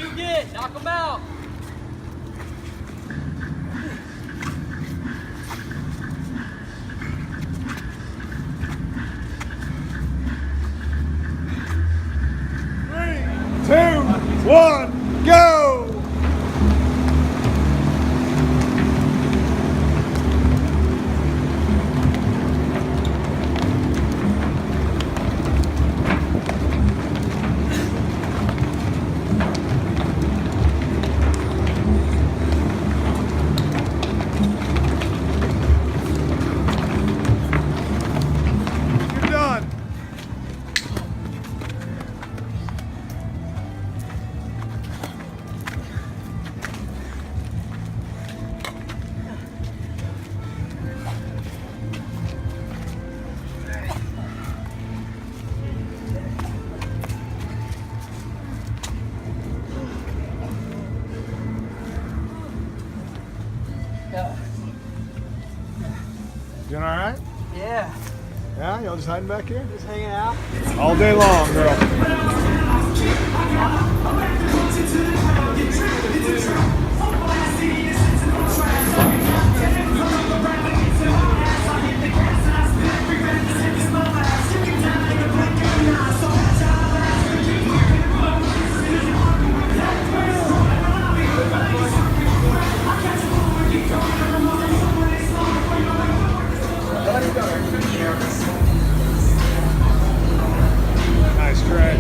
you get. Knock them out. Three, two, one, go! You're done. Doing all right? Yeah. Yeah, y'all just hiding back here? Just hanging out. All day long, girl. Nice try.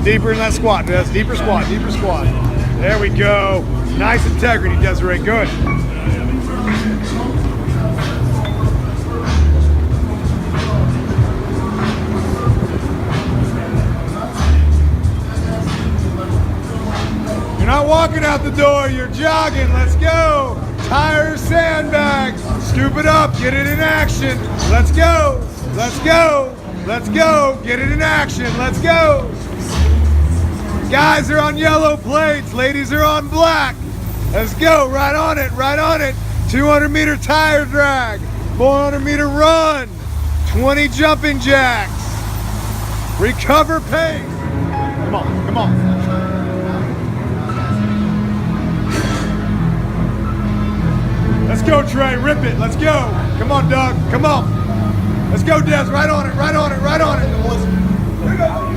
Deeper in that squat, Des. Deeper squat, deeper squat. There we go. Nice integrity, Desiree. Good. You're not walking out the door, you're jogging. Let's go. Tires, sandbags. Scoop it up, get it in action. Let's go. Let's go. Let's go. Get it in action. Let's go. Guys are on yellow plates, ladies are on black. Let's go. Right on it, right on it. 200-meter tire drag. 400-meter run. 20 jumping jacks. Recover pace. Come on, come on. Let's go, Trey. Rip it. Let's go. Come on, Doug. Come on. Let's go, Des. Right on it. Right on it. Right on it. Here we go.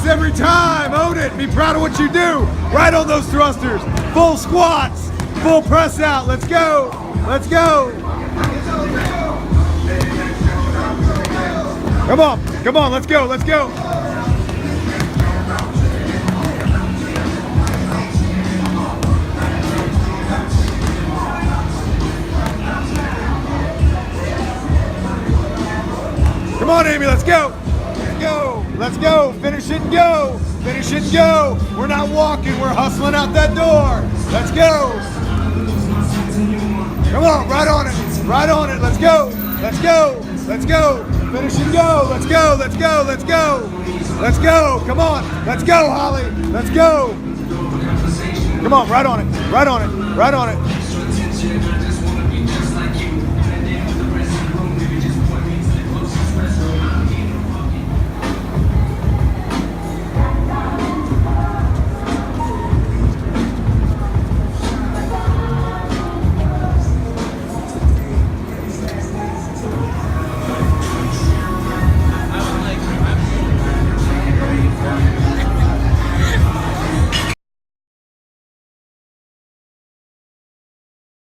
Every time, own it, be proud of what you do. Right on those thrusters, full squats, full press out. Let's go, let's go. Come on, let's go, let's go. Come on, Amy, let's go. Go. Let's go. Finish it and go. Finish it and go. We're not walking. We're hustling out that door. Let's go. Come on. Right on it. Right on it. Let's go. Let's go. Let's go. Finish and go. Let's go. Let's go. Let's go. Let's go. Come on. Let's go, Holly. Let's go. Come on. Right on it. Right on it. Right on it.